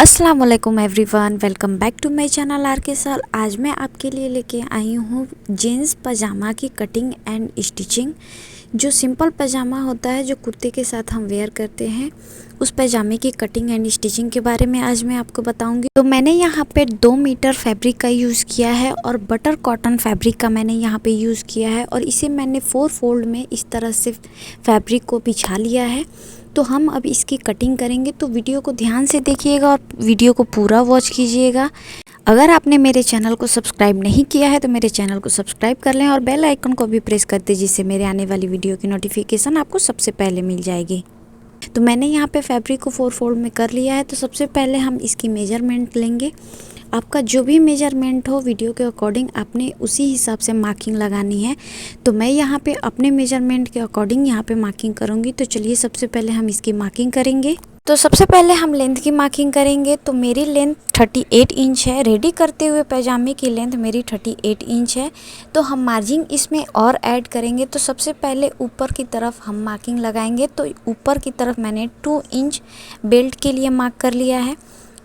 अस्सलाम वालेकुम everyone, welcome back to my channel R K साल। आज मैं आपके लिए लेके आई हूँ जीन्स पजामा की कटिंग एंड स्टिचिंग। जो सिंपल पजामा होता है जो कुर्ते के साथ हम वेयर करते हैं, उस पजामे की कटिंग एंड स्टिचिंग के बारे में आज मैं आपको बताऊंगी। तो मैंने यहाँ पे 2 मीटर फैब्रिक का यूज़ किया है और बटर कॉटन फैब्रिक का मैंने यहाँ पे यूज़ किया है और इसे मैंने 4 फोल्ड में इस तरह से फैब्रिक को बिछा लिया है। तो हम अब इसकी कटिंग करेंगे, तो वीडियो को ध्यान से देखिएगा और वीडियो को पूरा वॉच कीजिएगा। अगर आपने मेरे चैनल को सब्सक्राइब नहीं किया है तो मेरे चैनल को सब्सक्राइब कर लें और बेल आइकन को भी प्रेस कर दें, जिससे मेरे आने वाली वीडियो की नोटिफिकेशन आपको सबसे पहले मिल जाएगी। तो मैंने यहाँ पे फैब्रिक को 4 फोल्ड में कर लिया है। तो सबसे पहले हम इसकी मेजरमेंट लेंगे। आपका जो भी मेजरमेंट हो वीडियो के अकॉर्डिंग आपने उसी हिसाब से मार्किंग लगानी है। तो मैं यहाँ पे अपने मेजरमेंट के अकॉर्डिंग यहाँ पे मार्किंग करूँगी। तो चलिए सबसे पहले हम इसकी मार्किंग करेंगे। तो सबसे पहले हम लेंथ की मार्किंग करेंगे। तो मेरी लेंथ 38 इंच है। रेडी करते हुए पैजामे की लेंथ मेरी 38 इंच है। तो हम मार्जिन इसमें और ऐड करेंगे। तो सबसे पहले ऊपर की तरफ हम मार्किंग लगाएंगे। तो ऊपर की तरफ मैंने 2 इंच बेल्ट के लिए मार्क कर लिया है,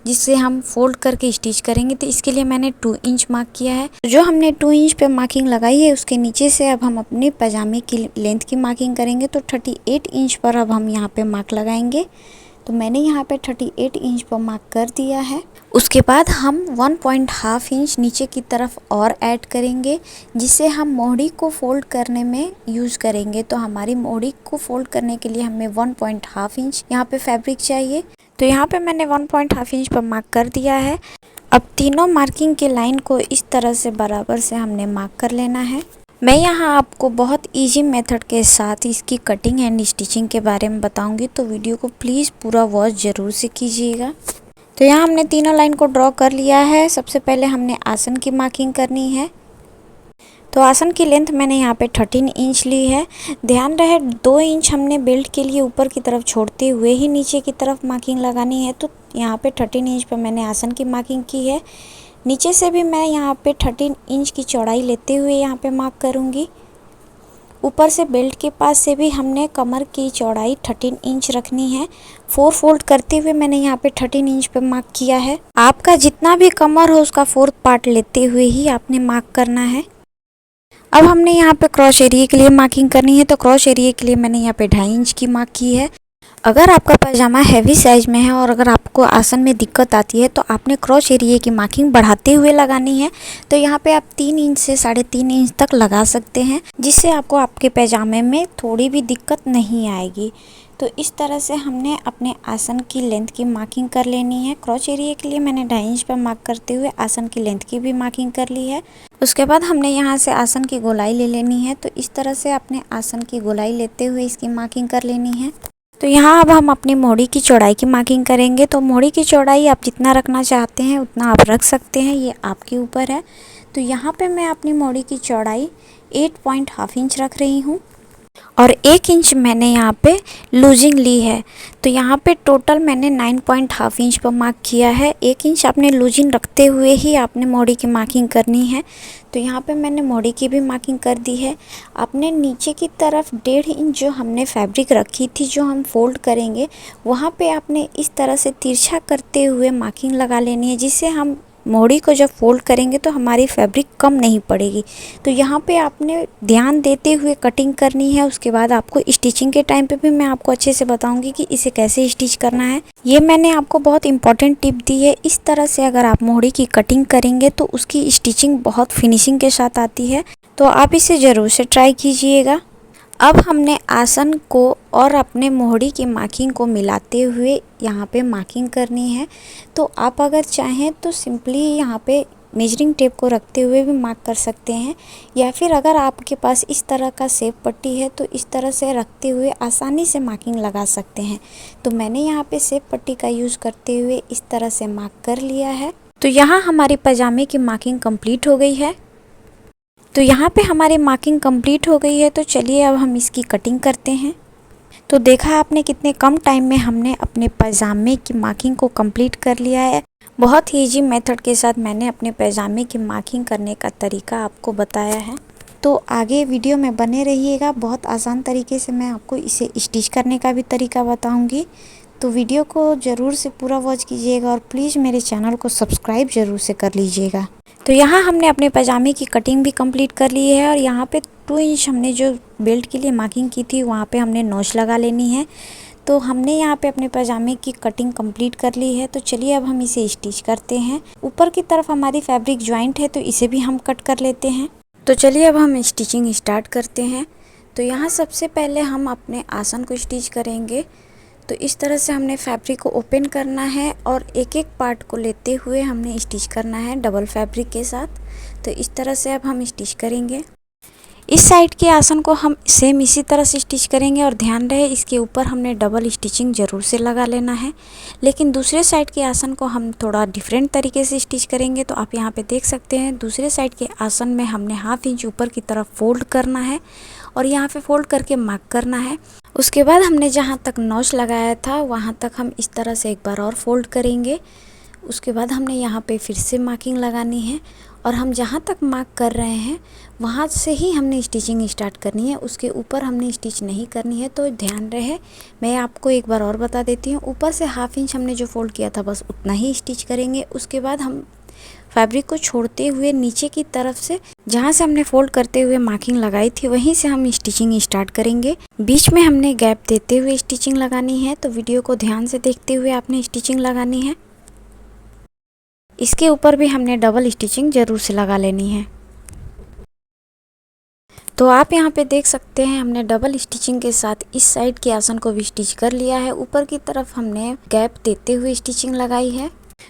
जिससे हम फोल्ड करके स्टिच करेंगे। तो इसके लिए मैंने 2 इंच मार्क किया है। जो हमने 2 इंच पे मार्किंग लगाई है उसके नीचे से अब हम अपने पजामे की लेंथ की मार्किंग करेंगे। तो 38 इंच पर अब हम यहाँ पे मार्क लगाएंगे। तो मैंने यहाँ पे 38 इंच पर मार्क कर दिया है। उसके बाद हम 1.5 इंच नीचे की तरफ और ऐड करेंगे, जिससे हम मोहड़ी को फोल्ड करने में यूज़ करेंगे। तो हमारी मोहड़ी को फोल्ड करने के लिए हमें 1.5 इंच यहाँ पे फैब्रिक चाहिए। तो यहाँ पे मैंने 1.5 इंच पर मार्क कर दिया है। अब तीनों मार्किंग के लाइन को इस तरह से बराबर से हमने मार्क कर लेना है। मैं यहाँ आपको बहुत इजी मेथड के साथ इसकी कटिंग एंड स्टिचिंग के बारे में बताऊंगी, तो वीडियो को प्लीज़ पूरा वॉच ज़रूर से कीजिएगा। तो यहाँ हमने तीनों लाइन को ड्रॉ कर लिया है। सबसे पहले हमने आसन की मार्किंग करनी है। तो आसन की लेंथ मैंने यहाँ पे 13 इंच ली है। ध्यान रहे 2 इंच हमने बेल्ट के लिए ऊपर की तरफ छोड़ते हुए ही नीचे की तरफ मार्किंग लगानी है। तो यहाँ पे 13 इंच पर मैंने आसन की मार्किंग की है। नीचे से भी मैं यहाँ पे 13 इंच की चौड़ाई लेते हुए यहाँ पे मार्क करूँगी। ऊपर से बेल्ट के पास से भी हमने कमर की चौड़ाई 13 इंच रखनी है। 4 फोल्ड करते हुए मैंने यहाँ पे 13 इंच पे मार्क किया है। आपका जितना भी कमर हो उसका 4th पार्ट लेते हुए ही आपने मार्क करना है। अब हमने यहाँ पे क्रॉस एरिया के लिए मार्किंग करनी है। तो क्रॉस एरिया के लिए मैंने यहाँ पे 2.5 इंच की मार्क की है। अगर आपका पजामा हैवी साइज में है और अगर आपको आसन में दिक्कत आती है तो आपने क्रॉस एरिया की मार्किंग बढ़ाते हुए लगानी है। तो यहाँ पे आप 3 इंच से 3.5 इंच तक लगा सकते हैं, जिससे आपको आपके पजामे में थोड़ी भी दिक्कत नहीं आएगी। तो इस तरह से हमने अपने आसन की लेंथ की मार्किंग कर लेनी है। क्रॉस एरिया के लिए मैंने 2.5 इंच पर मार्क करते हुए आसन की लेंथ की भी मार्किंग कर ली है। उसके बाद हमने यहाँ से आसन की गोलाई ले लेनी है। तो इस तरह से अपने आसन की गोलाई लेते हुए इसकी मार्किंग कर लेनी है। तो यहाँ अब हम अपनी मोहड़ी की चौड़ाई की मार्किंग करेंगे। तो मोहड़ी की चौड़ाई आप जितना रखना चाहते हैं उतना आप रख सकते हैं, ये आपके ऊपर है। तो यहाँ पे मैं अपनी मोहड़ी की चौड़ाई 8.5 इंच रख रही हूँ और 1 इंच मैंने यहाँ पे लूजिंग ली है। तो यहाँ पे टोटल मैंने 9.5 इंच पर मार्क किया है। 1 इंच आपने लूजिंग रखते हुए ही आपने मोहड़ी की मार्किंग करनी है। तो यहाँ पे मैंने मोहड़ी की भी मार्किंग कर दी है। आपने नीचे की तरफ 1.5 इंच जो हमने फैब्रिक रखी थी जो हम फोल्ड करेंगे, वहाँ पे आपने इस तरह से तिरछा करते हुए मार्किंग लगा लेनी है, जिससे हम मोहड़ी को जब फोल्ड करेंगे तो हमारी फैब्रिक कम नहीं पड़ेगी। तो यहाँ पे आपने ध्यान देते हुए कटिंग करनी है। उसके बाद आपको स्टिचिंग के टाइम पे भी मैं आपको अच्छे से बताऊंगी कि इसे कैसे स्टिच करना है। ये मैंने आपको बहुत इंपॉर्टेंट टिप दी है। इस तरह से अगर आप मोहड़ी की कटिंग करेंगे तो उसकी स्टिचिंग बहुत फिनिशिंग के साथ आती है। तो आप इसे ज़रूर से ट्राई कीजिएगा। अब हमने आसन को और अपने मोहड़ी की मार्किंग को मिलाते हुए यहाँ पे मार्किंग करनी है। तो आप अगर चाहें तो सिंपली यहाँ पे मेजरिंग टेप को रखते हुए भी मार्क कर सकते हैं, या फिर अगर आपके पास इस तरह का सेप पट्टी है तो इस तरह से रखते हुए आसानी से मार्किंग लगा सकते हैं। तो मैंने यहाँ पे सेप पट्टी का यूज़ करते हुए इस तरह से मार्क कर लिया है। तो यहाँ हमारी पजामे की मार्किंग कंप्लीट हो गई है। तो यहाँ पे हमारी मार्किंग कंप्लीट हो गई है। तो चलिए अब हम इसकी कटिंग करते हैं। तो देखा आपने कितने कम टाइम में हमने अपने पजामे की मार्किंग को कंप्लीट कर लिया है। बहुत ही इजी मेथड के साथ मैंने अपने पजामे की मार्किंग करने का तरीका आपको बताया है। तो आगे वीडियो में बने रहिएगा। बहुत आसान तरीके से मैं आपको इसे स्टिच करने का भी तरीका बताऊंगी। तो वीडियो को ज़रूर से पूरा वॉच कीजिएगा और प्लीज़ मेरे चैनल को सब्सक्राइब ज़रूर से कर लीजिएगा। तो यहाँ हमने अपने पजामे की कटिंग भी कंप्लीट कर ली है और यहाँ पे 2 इंच हमने जो बेल्ट के लिए मार्किंग की थी वहाँ पे हमने नॉच लगा लेनी है। तो हमने यहाँ पे अपने पजामे की कटिंग कंप्लीट कर ली है। तो चलिए अब हम इसे स्टिच करते हैं। ऊपर की तरफ हमारी फैब्रिक ज्वाइंट है तो इसे भी हम कट कर लेते हैं। तो चलिए अब हम स्टिचिंग स्टार्ट करते हैं। तो यहाँ सबसे पहले हम अपने आसन को स्टिच करेंगे। तो इस तरह से हमने फैब्रिक को ओपन करना है और एक एक पार्ट को लेते हुए हमने स्टिच करना है डबल फैब्रिक के साथ। तो इस तरह से अब हम स्टिच करेंगे। इस साइड के आसन को हम सेम इसी तरह से स्टिच करेंगे और ध्यान रहे इसके ऊपर हमने डबल स्टिचिंग ज़रूर से लगा लेना है। लेकिन दूसरे साइड के आसन को हम थोड़ा डिफरेंट तरीके से स्टिच करेंगे। तो आप यहाँ पे देख सकते हैं दूसरे साइड के आसन में हमने हाफ इंच ऊपर की तरफ फोल्ड करना है और यहाँ पे फोल्ड करके मार्क करना है। उसके बाद हमने जहाँ तक नॉच लगाया था वहाँ तक हम इस तरह से एक बार और फोल्ड करेंगे। उसके बाद हमने यहाँ पे फिर से मार्किंग लगानी है और हम जहाँ तक मार्क कर रहे हैं वहाँ से ही हमने स्टिचिंग स्टार्ट करनी है। उसके ऊपर हमने स्टिच नहीं करनी है। तो ध्यान रहे, मैं आपको एक बार और बता देती हूँ। ऊपर से हाफ इंच हमने जो फोल्ड किया था बस उतना ही स्टिच करेंगे। उसके बाद हम फैब्रिक को छोड़ते हुए नीचे की तरफ से जहाँ से हमने फोल्ड करते हुए मार्किंग लगाई थी वहीं से हम स्टिचिंग स्टार्ट करेंगे। बीच में हमने गैप देते हुए स्टिचिंग लगानी है। तो वीडियो को ध्यान से देखते हुए आपने स्टिचिंग लगानी है। इसके ऊपर भी हमने डबल स्टिचिंग ज़रूर से लगा लेनी है। तो आप यहाँ पे देख सकते हैं हमने डबल स्टिचिंग के साथ इस साइड के आसन को भी स्टिच कर लिया है। ऊपर की तरफ हमने गैप देते हुए स्टिचिंग लगाई है।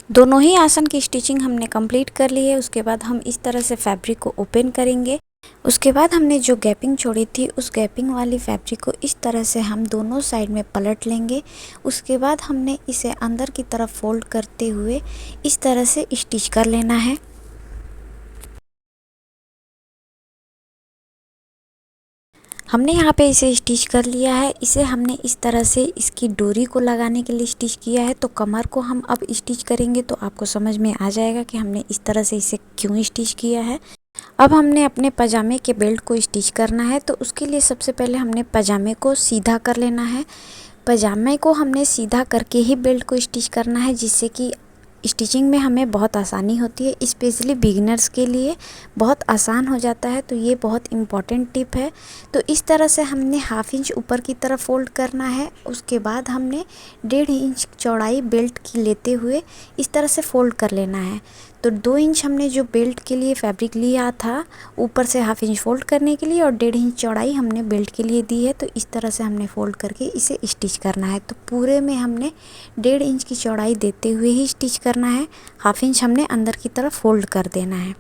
दोनों ही आसन की स्टिचिंग हमने कंप्लीट कर ली है। उसके बाद हम इस तरह से फैब्रिक को ओपन करेंगे। उसके बाद हमने जो गैपिंग छोड़ी थी उस गैपिंग वाली फैब्रिक को इस तरह से हम दोनों साइड में पलट लेंगे। उसके बाद हमने इसे अंदर की तरफ फोल्ड करते हुए इस तरह से स्टिच कर लेना है। हमने यहाँ पे इसे स्टिच कर लिया है। इसे हमने इस तरह से इसकी डोरी को लगाने के लिए स्टिच किया है। तो कमर को हम अब स्टिच करेंगे तो आपको समझ में आ जाएगा कि हमने इस तरह से इसे क्यों स्टिच किया है। अब हमने अपने पजामे के बेल्ट को स्टिच करना है। तो उसके लिए सबसे पहले हमने पजामे को सीधा कर लेना है। पजामे को हमने सीधा करके ही बेल्ट को स्टिच करना है जिससे कि स्टिचिंग में हमें बहुत आसानी होती है। स्पेशली बिगिनर्स के लिए बहुत आसान हो जाता है। तो ये बहुत इम्पॉर्टेंट टिप है। तो इस तरह से हमने हाफ इंच ऊपर की तरफ फोल्ड करना है। उसके बाद हमने 1.5 इंच चौड़ाई बेल्ट की लेते हुए इस तरह से फोल्ड कर लेना है। तो 2 इंच हमने जो बेल्ट के लिए फैब्रिक लिया था ऊपर से हाफ इंच फोल्ड करने के लिए और 1.5 इंच चौड़ाई हमने बेल्ट के लिए दी है। तो इस तरह से हमने फोल्ड करके इसे स्टिच करना है। तो पूरे में हमने 1.5 इंच की चौड़ाई देते हुए ही स्टिच करना है। हाफ इंच हमने अंदर की तरफ फोल्ड कर देना है।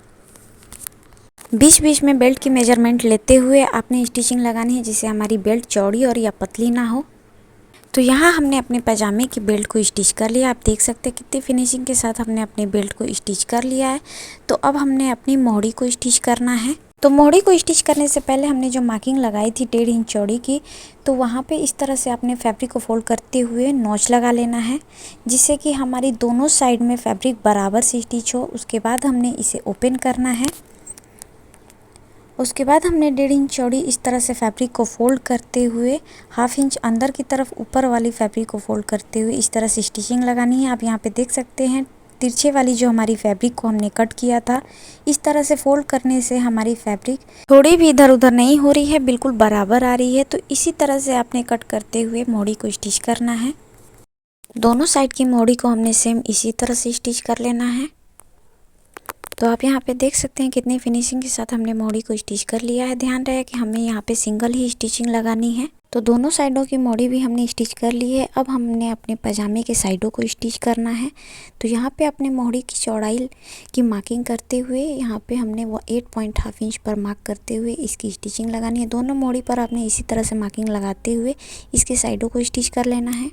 बीच बीच में बेल्ट की मेजरमेंट लेते हुए आपने स्टिचिंग लगानी है जिससे हमारी बेल्ट चौड़ी और या पतली ना हो। तो यहाँ हमने अपने पजामे की बेल्ट को स्टिच कर लिया। आप देख सकते हैं कितनी फिनिशिंग के साथ हमने अपने बेल्ट को स्टिच कर लिया है। तो अब हमने अपनी मोहड़ी को स्टिच करना है। तो मोहड़ी को स्टिच करने से पहले हमने जो मार्किंग लगाई थी 1.5 इंच चौड़ी की, तो वहाँ पे इस तरह से अपने फैब्रिक को फोल्ड करते हुए नॉच लगा लेना है जिससे कि हमारी दोनों साइड में फैब्रिक बराबर से स्टिच हो। उसके बाद हमने इसे ओपन करना है। उसके बाद हमने 1.5 इंच चौड़ी इस तरह से फैब्रिक को फोल्ड करते हुए हाफ इंच अंदर की तरफ ऊपर वाली फैब्रिक को फोल्ड करते हुए इस तरह से स्टिचिंग लगानी है। आप यहाँ पे देख सकते हैं तिरछे वाली जो हमारी फैब्रिक को हमने कट किया था इस तरह से फोल्ड करने से हमारी फैब्रिक थोड़ी भी इधर उधर नहीं हो रही है, बिल्कुल बराबर आ रही है। तो इसी तरह से आपने कट करते हुए मोहड़ी को स्टिच करना है। दोनों साइड की मोहड़ी को हमने सेम इसी तरह से स्टिच कर लेना है। तो आप यहाँ पे देख सकते हैं कितनी फिनिशिंग के साथ हमने मोहड़ी को स्टिच कर लिया है। ध्यान रहे कि हमें यहाँ पे सिंगल ही स्टिचिंग लगानी है। तो दोनों साइडों की मोहड़ी भी हमने स्टिच कर ली है। अब हमने अपने पजामे के साइडों को स्टिच करना है। तो यहाँ पे अपने मोहड़ी की चौड़ाई की मार्किंग करते हुए यहाँ पे हमने वो 8.5 इंच पर मार्क करते हुए इसकी स्टिचिंग लगानी है। दोनों मोहड़ी पर आपने इसी तरह से मार्किंग लगाते हुए इसके साइडों को स्टिच कर लेना है।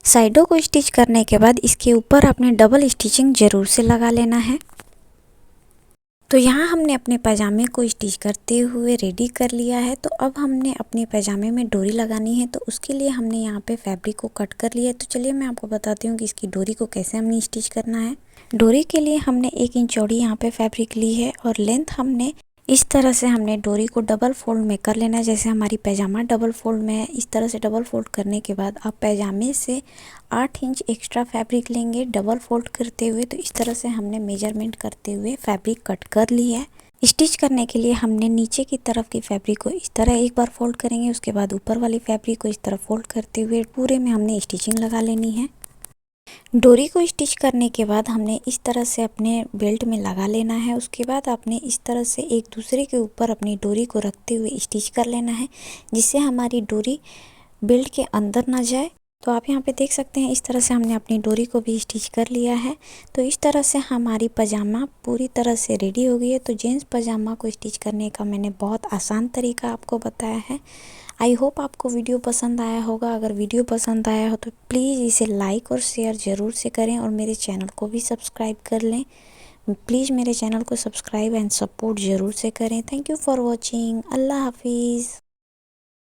साइडों को स्टिच करने के बाद इसके ऊपर आपने डबल स्टिचिंग ज़रूर से लगा लेना है। तो यहाँ हमने अपने पजामे को स्टिच करते हुए रेडी कर लिया है। तो अब हमने अपने पजामे में डोरी लगानी है। तो उसके लिए हमने यहाँ पे फैब्रिक को कट कर लिया है। तो चलिए मैं आपको बताती हूँ कि इसकी डोरी को कैसे हमने स्टिच करना है। डोरी के लिए हमने 1 इंच चौड़ी यहाँ पे फैब्रिक ली है और लेंथ हमने इस तरह से हमने डोरी को डबल फोल्ड में कर लेना है। जैसे हमारी पैजामा डबल फोल्ड में है, इस तरह से डबल फोल्ड करने के बाद आप पैजामे से 8 इंच एक्स्ट्रा फैब्रिक लेंगे डबल फोल्ड करते हुए। तो इस तरह से हमने मेजरमेंट करते हुए फैब्रिक कट कर ली है। स्टिच करने के लिए हमने नीचे की तरफ की फैब्रिक को इस तरह एक बार फोल्ड करेंगे, उसके बाद ऊपर वाली फैब्रिक को इस तरह फोल्ड करते हुए पूरे में हमने स्टिचिंग लगा लेनी है। डोरी को स्टिच करने के बाद हमने इस तरह से अपने बेल्ट में लगा लेना है। उसके बाद आपने इस तरह से एक दूसरे के ऊपर अपनी डोरी को रखते हुए स्टिच कर लेना है, जिससे हमारी डोरी बेल्ट के अंदर ना जाए। तो आप यहाँ पे देख सकते हैं इस तरह से हमने अपनी डोरी को भी स्टिच कर लिया है। तो इस तरह से हमारी पजामा पूरी तरह से रेडी हो गई है। तो जेंट्स पजामा को स्टिच करने का मैंने बहुत आसान तरीका आपको बताया है। आई होप आपको वीडियो पसंद आया होगा। अगर वीडियो पसंद आया हो तो प्लीज़ इसे लाइक और शेयर ज़रूर से करें और मेरे चैनल को भी सब्सक्राइब कर लें। प्लीज़ मेरे चैनल को सब्सक्राइब एंड सपोर्ट ज़रूर से करें। Thank you for watching. अल्लाह हाफिज़।